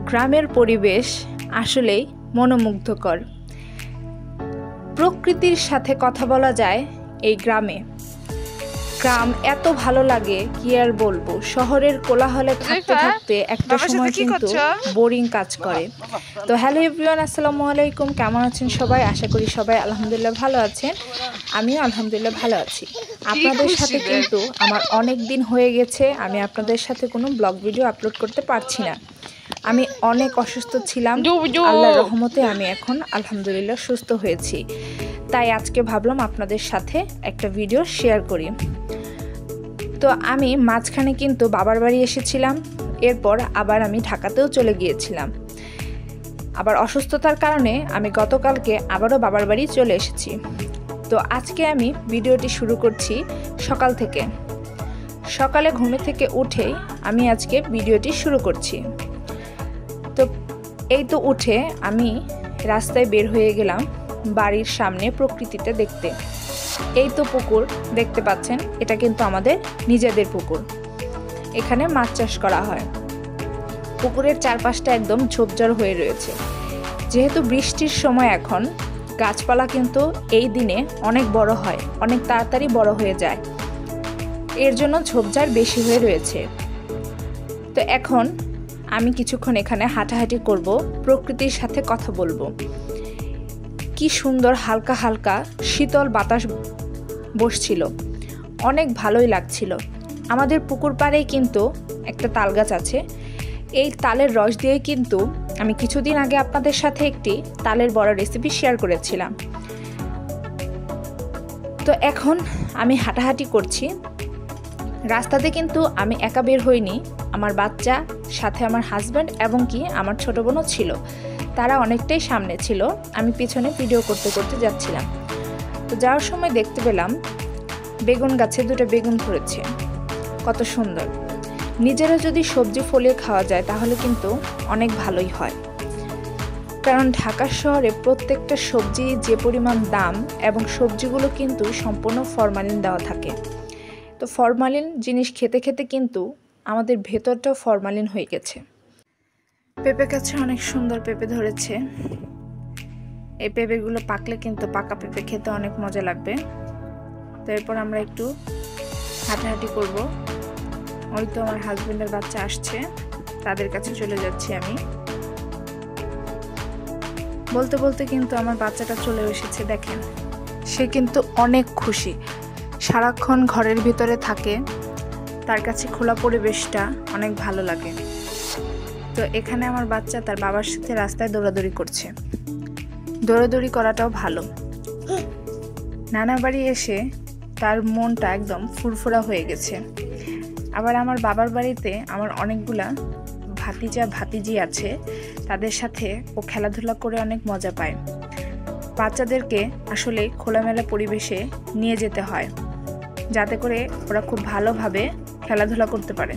গ্রামের পরিবেশ আসলেই মনোমুগ্ধকর। প্রকৃতির সাথে কথা বলা যায় এই গ্রামে। গ্রাম এত ভালো লাগে কি আর বলবো। শহরের কোলাহলে থাকতে থাকতে একটা সময় কিন্তু বোরিং কাজ করে। তো হ্যালো এভরিওয়ান, আসসালামু আলাইকুম। কেমন আছেন সবাই? আশা করি সবাই আলহামদুলিল্লাহ ভালো আছেন। আমিও আলহামদুলিল্লাহ ভালো আছি। আপনাদের সাথে কিন্তু আমার অনেক দিন হয়ে গেছে আমি আপনাদের সাথে কোনো ব্লগ ভিডিও আপলোড করতে পারছি না। আমি অনেক অসুস্থ ছিলাম, আল্লাহর রহমতে আমি এখন আলহামদুলিল্লাহ সুস্থ হয়েছি। তাই আজকে ভাবলাম আপনাদের সাথে একটা ভিডিও শেয়ার করি। তো আমি মাঝখানে কিন্তু বাবার বাড়ি এসেছিলাম, এরপর আবার আমি ঢাকাতেও চলে গিয়েছিলাম। আবার অসুস্থতার কারণে আমি গতকালকে আবারও বাবার বাড়ি চলে এসেছি। তো আজকে আমি ভিডিওটি শুরু করছি সকাল থেকে। সকালে ঘুমে থেকে উঠেই আমি আজকে ভিডিওটি শুরু করছি। তো এই তো উঠে আমি রাস্তায় বের হয়ে গেলাম বাড়ির সামনে প্রকৃতিতে দেখতে। এই তো পুকুর দেখতে পাচ্ছেন, এটা কিন্তু আমাদের নিজেদের পুকুর। এখানে মাছ চাষ করা হয়। পুকুরের চারপাশটা একদম ঝোপঝাড় হয়ে রয়েছে। যেহেতু বৃষ্টির সময় এখন, গাছপালা কিন্তু এই দিনে অনেক বড় হয়, অনেক তাড়াতাড়ি বড় হয়ে যায়, এর জন্য ঝোপঝাড় বেশি হয়ে রয়েছে। তো এখন আমি কিছুক্ষণ এখানে হাঁটাহাঁটি করব, প্রকৃতির সাথে কথা বলবো। কি সুন্দর হালকা হালকা শীতল বাতাস বসছিল, অনেক ভালোই লাগছিল। আমাদের পুকুর পাড়েই কিন্তু একটা তাল গাছ আছে। এই তালের রস দিয়ে কিন্তু আমি কিছুদিন আগে আপনাদের সাথে একটি তালের বড়া রেসিপি শেয়ার করেছিলাম। তো এখন আমি হাঁটাহাঁটি করছি। রাস্তাতে কিন্তু আমি একা বের হইনি, আমার বাচ্চা, সাথে আমার হাজব্যান্ড এবং কি আমার ছোট বোনও ছিল। তারা অনেকটাই সামনে ছিল, আমি পিছনে ভিডিও করতে করতে যাচ্ছিলাম। তো যাওয়ার সময় দেখতে পেলাম বেগুন গাছে দুটো বেগুন ধরেছে, কত সুন্দর। নিজেরা যদি সবজি ফলিয়ে খাওয়া যায় তাহলে কিন্তু অনেক ভালোই হয়। কারণ ঢাকা শহরে প্রত্যেকটা সবজি যে পরিমাণ দাম, এবং সবজিগুলো কিন্তু সম্পূর্ণ ফরমালিন দেওয়া থাকে। তো ফরমালিন জিনিস খেতে খেতে কিন্তু আমাদের ভেতরটাও ফরমালিন হয়ে গেছে। পেঁপে গাছে অনেক সুন্দর পেঁপে ধরেছে। এই পেঁপেগুলো পাকলে কিন্তু পাকা পেঁপে খেতে অনেক মজা লাগবে। তো এরপর আমরা একটু হাঁটাহাঁটি করব। ওই তো আমার হাজবেন্ডের বাচ্চা আসছে, তাদের কাছে চলে যাচ্ছি আমি। বলতে বলতে কিন্তু আমার বাচ্চাটা চলে এসেছে, দেখেন। সে কিন্তু অনেক খুশি, সারাক্ষণ ঘরের ভিতরে থাকে, তার কাছে খোলা পরিবেশটা অনেক ভালো লাগে। তো এখানে আমার বাচ্চা তার বাবার সাথে রাস্তায় দৌড়াদৌড়ি করছে। দৌড়াদৌড়ি করাটাও ভালো। নানা বাড়ি এসে তার মনটা একদম ফুরফুরা হয়ে গেছে। আবার আমার বাবার বাড়িতে আমার অনেকগুলা ভাতিজা ভাতিজি আছে, তাদের সাথে ও খেলাধুলা করে অনেক মজা পায়। বাচ্চাদেরকে আসলে খোলামেলা পরিবেশে নিয়ে যেতে হয়, যাতে করে ওরা খুব ভালোভাবে খেলাধুলা করতে পারে।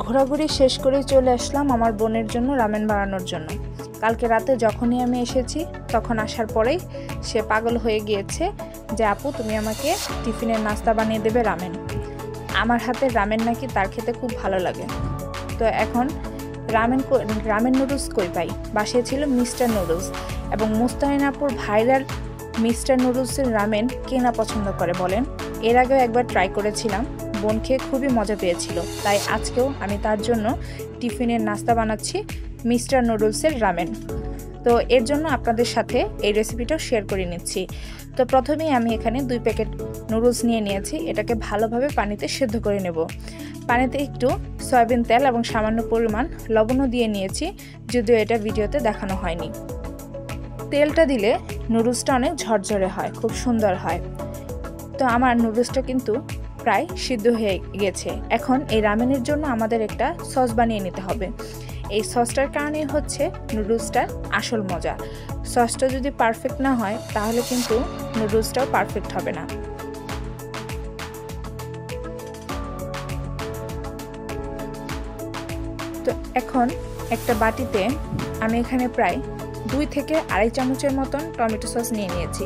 ঘোরাঘুরি শেষ করে চলে আসলাম আমার বোনের জন্য রামেন বানানোর জন্য। কালকে রাতে যখনই আমি এসেছি, তখন আসার পরেই সে পাগল হয়ে গিয়েছে যে আপু তুমি আমাকে টিফিনের নাস্তা বানিয়ে দেবে রামেন। আমার হাতের রামেন নাকি তার খেতে খুব ভালো লাগে। তো এখন রামেন নুডলস কই পাই? বাসায় ছিল মিস্টার নুডলস, এবং মুস্তাহিন আপুর ভাইরাল মিস্টার নুডলসের রামেন কে না পছন্দ করে বলেন? এর আগেও একবার ট্রাই করেছিলাম, বোন খেয়ে খুবই মজা পেয়েছিল। তাই আজকেও আমি তার জন্য টিফিনের নাস্তা বানাচ্ছি মিস্টার নুডলসের রামেন। তো এর জন্য আপনাদের সাথে এই রেসিপিটাও শেয়ার করে নিচ্ছি। তো প্রথমেই আমি এখানে 2 প্যাকেট নুডলস নিয়ে নিয়েছি। এটাকে ভালোভাবে পানিতে সেদ্ধ করে নেব। পানিতে একটু সয়াবিন তেল এবং সামান্য পরিমাণ লবণও দিয়ে নিয়েছি, যদিও এটা ভিডিওতে দেখানো হয়নি। তেলটা দিলে নুডলসটা অনেক ঝরঝরে হয়, খুব সুন্দর হয়। তো আমার নুডলসটা কিন্তু প্রায় সিদ্ধ হয়ে গেছে। এখন এই রামেনের জন্য আমাদের একটা সস বানিয়ে নিতে হবে। এই সসটার কারণেই হচ্ছে নুডলসটার আসল মজা। সসটা যদি পারফেক্ট না হয় তাহলে কিন্তু নুডলসটাও পারফেক্ট হবে না। তো এখন একটা বাটিতে আমি এখানে প্রায় 2 থেকে আড়াই চামচের মতন টমেটো সস নিয়ে নিয়েছি।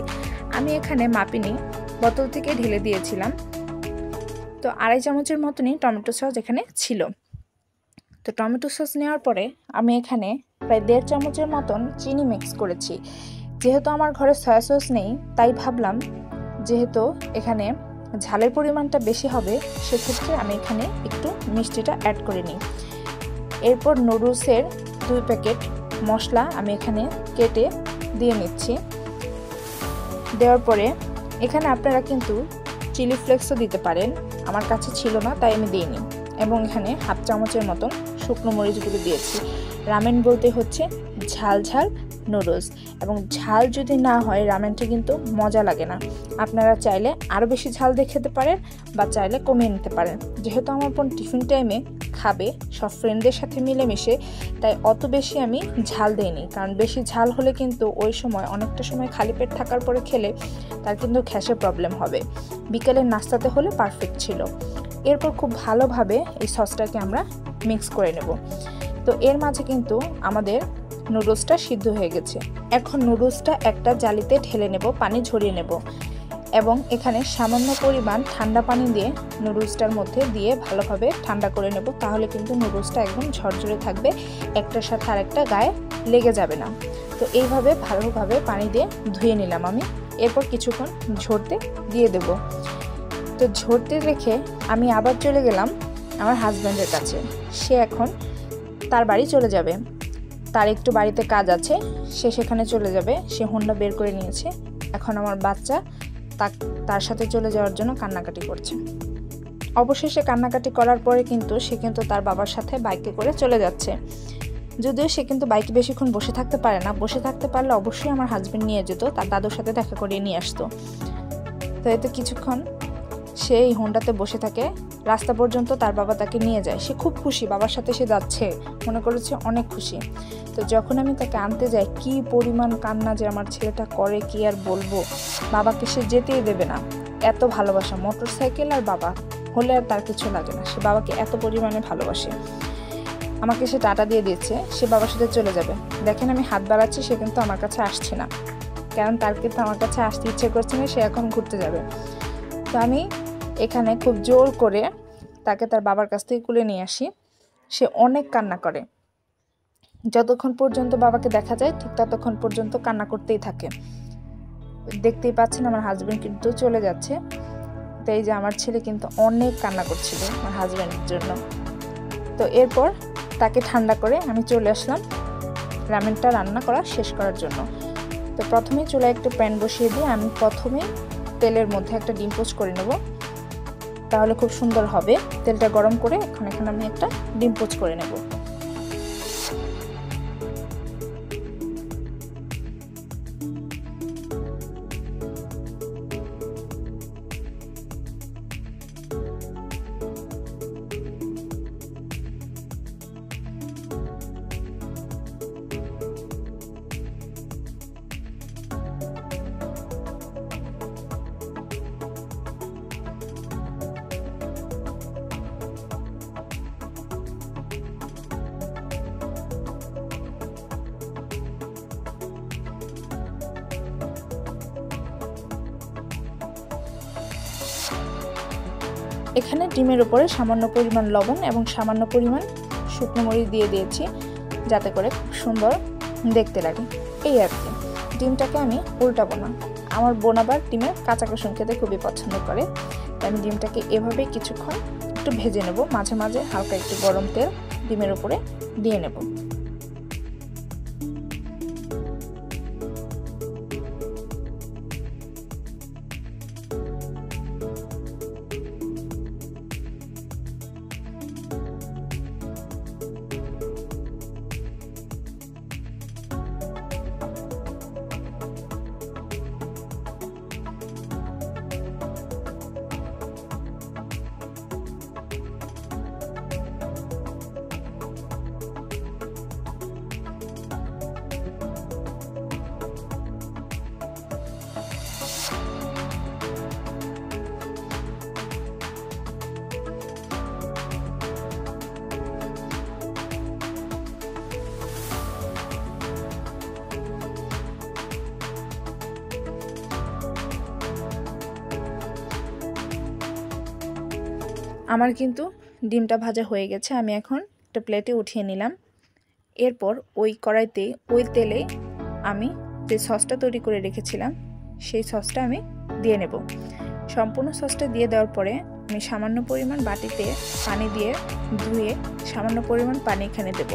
আমি এখানে মাপিনি, বোতল থেকে ঢেলে দিয়েছিলাম। তো আড়াই চামচের মতনই টমেটো সস এখানে ছিল। তো টমেটো সস নেওয়ার পরে আমি এখানে প্রায় 1.5 চামচের মতন চিনি মিক্স করেছি। যেহেতু আমার ঘরে সয়া সস নেই, তাই ভাবলাম যেহেতু এখানে ঝালের পরিমাণটা বেশি হবে, সেক্ষেত্রে আমি এখানে একটু মিষ্টিটা অ্যাড করে নিই। এরপর নুডলসের 2 প্যাকেট মশলা আমি এখানে কেটে দিয়ে নিচ্ছি। দেওয়ার পরে এখানে আপনারা কিন্তু চিলি ফ্লেক্সও দিতে পারেন, আমার কাছে ছিল না তাই আমি দিইনি। এবং এখানে 1/2 চামচের মতন শুকনো মরিচ গুঁড়ো দিয়েছি। রামেন বলতে হচ্ছে ঝাল ঝাল নুডলস, এবং ঝাল যদি না হয় রামেনটা কিন্তু মজা লাগে না। আপনারা চাইলে আরও বেশি ঝাল দিয়ে খেতে পারেন বা চাইলে কমিয়ে নিতে পারেন। যেহেতু আমার বোন টিফিন টাইমে খাবে সব ফ্রেন্ডদের সাথে মিলেমিশে, তাই অত বেশি আমি ঝাল দিইনি, কারণ বেশি ঝাল হলে কিন্তু ওই সময় অনেকটা সময় খালি পেট থাকার পরে খেলে তার কিন্তু গ্যাসের প্রবলেম হবে। বিকেলের নাস্তাতে হলে পারফেক্ট ছিল। এরপর খুব ভালোভাবে এই সসটাকে আমরা মিক্স করে নেব। তো এর মাঝে কিন্তু আমাদের নুডলসটা সিদ্ধ হয়ে গেছে। এখন নুডলসটা একটা জালিতে ঢেলে নেব, পানি ঝরিয়ে নেব, এবং এখানে সামান্য পরিমাণ ঠান্ডা পানি দিয়ে নুডলসটার মধ্যে দিয়ে ভালোভাবে ঠান্ডা করে নেব। তাহলে কিন্তু নুডলসটা একদম ঝরঝরে থাকবে, একটার সাথে আরেকটা গায়ে লেগে যাবে না। তো এইভাবে ভালোভাবে পানি দিয়ে ধুয়ে নিলাম আমি। এরপর কিছুক্ষণ ঝরতে দিয়ে দেব। তো ঝরতে রেখে আমি আবার চলে গেলাম আমার হাজব্যান্ডের কাছে। সে এখন তার বাড়ি চলে যাবে, তার একটু বাড়িতে কাজ আছে, সে সেখানে চলে যাবে। সে হোন্ডা বের করে নিয়েছে। এখন আমার বাচ্চা তার সাথে চলে যাওয়ার জন্য কান্নাকাটি করছে। অবশেষে কান্নাকাটি করার পরে কিন্তু সে কিন্তু তার বাবার সাথে বাইকে করে চলে যাচ্ছে। যদিও সে কিন্তু বাইকে বেশিক্ষণ বসে থাকতে পারে না, বসে থাকতে পারলে অবশ্যই আমার হাজব্যান্ড নিয়ে যেত, তার দাদুর সাথে দেখা করিয়ে নিয়ে আসতো। তো এতে কিছুক্ষণ সে এই হোন্ডাতে বসে থাকে, রাস্তা পর্যন্ত তার বাবা তাকে নিয়ে যায়। সে খুব খুশি, বাবার সাথে সে যাচ্ছে, মনে করেছে অনেক খুশি। তো যখন আমি তাকে আনতে যাই, কি পরিমাণ কান্না যে আমার ছেলেটা করে কি আর বলবো। বাবাকে সে যেতেই দেবে না, এত ভালোবাসা। মোটর সাইকেল আর বাবা হলে আর তার কিছু লাগে না, সে বাবাকে এত পরিমাণে ভালোবাসে। আমাকে সে টাটা দিয়ে দিয়েছে, সে বাবার সাথে চলে যাবে। দেখেন আমি হাত বাড়াচ্ছি, সে কিন্তু আমার কাছে আসছে না, কারণ তার কিন্তু আমার কাছে আসতে ইচ্ছে করছে না, সে এখন ঘুরতে যাবে। তো আমি এখানে খুব জোর করে তাকে তার বাবার কাছ থেকে কুলে নিয়ে আসি। সে অনেক কান্না করে, যতক্ষণ পর্যন্ত বাবাকে দেখা যায় ঠিক ততক্ষণ পর্যন্ত কান্না করতেই থাকে। দেখতেই পাচ্ছেন আমার হাজব্যান্ড কিন্তু চলে যাচ্ছে। তো এই যে আমার ছেলে কিন্তু অনেক কান্না করছিল আমার হাজব্যান্ডের জন্য। তো এরপর তাকে ঠান্ডা করে আমি চলে আসলাম রামেনটা রান্না করা শেষ করার জন্য। তো প্রথমে চুলায় একটা প্যান বসিয়ে দিয়ে আমি প্রথমে তেলের মধ্যে একটা ডিম পোস্ট করে নেব, তাহলে খুব সুন্দর হবে। তেলটা গরম করে এখানে আমি একটা ডিম পোস্ট করে নেব। এখানে ডিমের উপরে সামান্য পরিমাণ লবণ এবং সামান্য পরিমাণ শুকনো মরিচ দিয়ে দিয়েছি, যাতে করে খুব সুন্দর দেখতে লাগে। এই আর কি। ডিমটাকে আমি উল্টাবো না, আমার বোন আবার ডিমের কাঁচা কুসুম খেতে খুবই পছন্দ করে। তাই আমি ডিমটাকে এভাবে কিছুক্ষণ একটু ভেজে নেব, মাঝে মাঝে হালকা একটু গরম তেল ডিমের উপরে দিয়ে নেব। আমার কিন্তু ডিমটা ভাজা হয়ে গেছে, আমি এখন একটা প্লেটে উঠিয়ে নিলাম। এরপর ওই কড়াইতে ওই তেলে আমি যে সসটা তৈরি করে রেখেছিলাম সেই সসটা আমি দিয়ে নেব। সম্পূর্ণ সসটা দিয়ে দেওয়ার পরে আমি সামান্য পরিমাণ বাটিতে পানি দিয়ে ধুয়ে সামান্য পরিমাণ পানি এখানে দেব।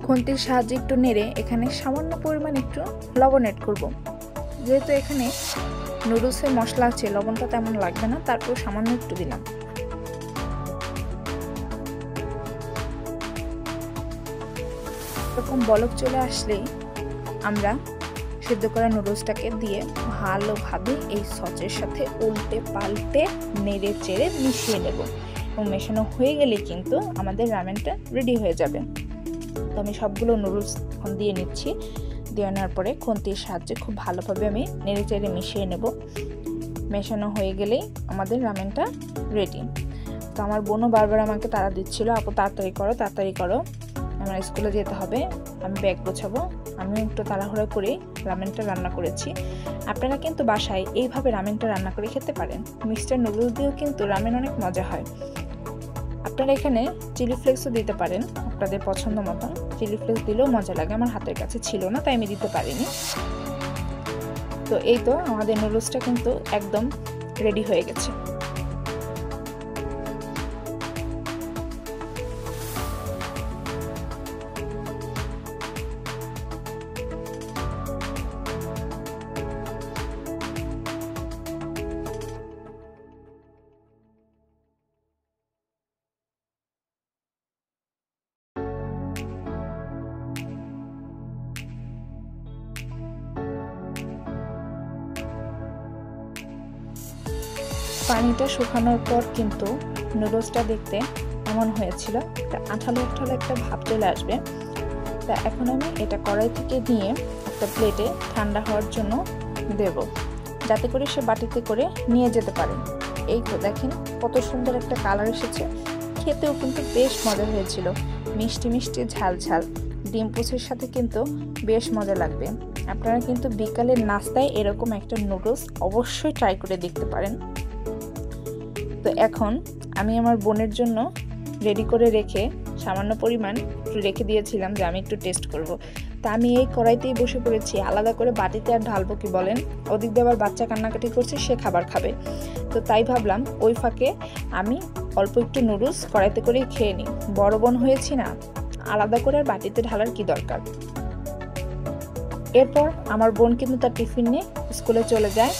খুন্তির সাহায্যে একটু নেড়ে এখানে সামান্য পরিমাণ একটু লবণ অ্যাড করব। যেহেতু এখানে নুডলসের মশলা আছে, লবণটা তেমন লাগবে না, তারপর সামান্য একটু দিলাম। এরকম বলক চলে আসলেই আমরা সিদ্ধ করা নুডলসটাকে দিয়ে ভালোভাবে এই সসের সাথে উল্টে পাল্টে নেড়ে চেড়ে মিশিয়ে নেব এবং মেশানো হয়ে গেলে কিন্তু আমাদের রামেনটা রেডি হয়ে যাবে। তো আমি সবগুলো নুডলস এখন দিয়ে নিচ্ছি। দিয়ে নেওয়ার পরে খুন্তির সাহায্যে খুব ভালোভাবে আমি নেড়ে চেড়ে মিশিয়ে নেব। মেশানো হয়ে গেলেই আমাদের রামেনটা রেডি। তো আমার বোনও বারবার আমাকে তাড়া দিচ্ছিল, আপু তাড়াতাড়ি করো তাড়াতাড়ি করো, আমার স্কুলে যেতে হবে, আমি ব্যাগ গোছাবো। আমি একটু তাড়াহুড়ো করে রামেনটা রান্না করেছি। আপনারা কিন্তু বাসায় এইভাবে রামেনটা রান্না করে খেতে পারেন। মিক্সচার নুডলস দিয়েও কিন্তু রামেন অনেক মজা হয়। আপনারা এখানে চিলি ফ্লেক্সও দিতে পারেন আপনাদের পছন্দ মতন। চিলি ফ্লেক্স দিলেও মজা লাগে, আমার হাতের কাছে ছিল না তাই আমি দিতে পারিনি। তো এই তো আমাদের নুডলসটা কিন্তু একদম রেডি হয়ে গেছে। পানিটা শুকানোর পর কিন্তু নুডলসটা দেখতে এমন হয়েছিল, একটা আঠালো আঠালো একটা ভাব চলে আসবে। তা এখন আমি এটা কড়াই থেকে নিয়ে একটা প্লেটে ঠান্ডা হওয়ার জন্য দেব, যাতে করে সে বাটিতে করে নিয়ে যেতে পারে। এই তো দেখেন কত সুন্দর একটা কালার এসেছে, খেতেও কিন্তু বেশ মজা হয়েছিল, মিষ্টি মিষ্টি ঝাল ঝাল। ডিম পোচের সাথে কিন্তু বেশ মজা লাগবে। আপনারা কিন্তু বিকালের নাস্তায় এরকম একটা নুডলস অবশ্যই ট্রাই করে দেখতে পারেন। তো এখন আমি আমার বোনের জন্য রেডি করে রেখে সামান্য পরিমাণ একটু রেখে দিয়েছিলাম যে আমি একটু টেস্ট করব। তা আমি এই কড়াইতেই বসে পড়েছি, আলাদা করে বাটিতে আর ঢালবো কি বলেন? ওদিক দিয়ে আবার বাচ্চা কান্নাকাটি করছে, সে খাবার খাবে। তো তাই ভাবলাম ওই ফাঁকে আমি অল্প একটু নুডলস কড়াইতে করেই খেয়ে নিই। বড় বোন হয়েছি না, আলাদা করে আর বাটিতে ঢালার কি দরকার। এরপর আমার বোন কিন্তু তার টিফিন নিয়ে স্কুলে চলে যায়।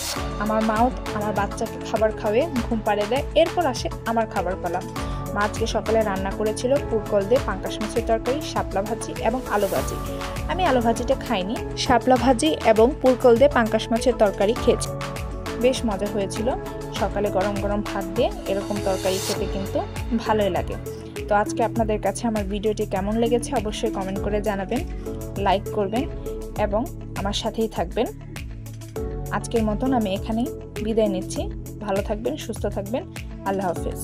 আমার মাও আমার বাচ্চাকে খাবার খাওয়ে ঘুম পাড়িয়ে দেয়। এরপর আসে আমার খাবার পালা। মা আজকে সকালে রান্না করেছিল পুরকল দিয়ে পাঙ্কাশ মাছের তরকারি, শাপলা ভাজি এবং আলু ভাজি। আমি আলু ভাজিটা খাইনি, শাপলা ভাজি এবং পুরকল দিয়ে পাঙ্কাশ মাছের তরকারি খেয়েছি, বেশ মজা হয়েছিল। সকালে গরম গরম ভাত দিয়ে এরকম তরকারি খেতে কিন্তু ভালোই লাগে। তো আজকে আপনাদের কাছে আমার ভিডিওটি কেমন লেগেছে অবশ্যই কমেন্ট করে জানাবেন, লাইক করবেন এবং আমার সাথেই থাকবেন। আজকের মতন আমি এখানেই বিদায় নিচ্ছি। ভালো থাকবেন, সুস্থ থাকবেন। আল্লাহ হাফেজ।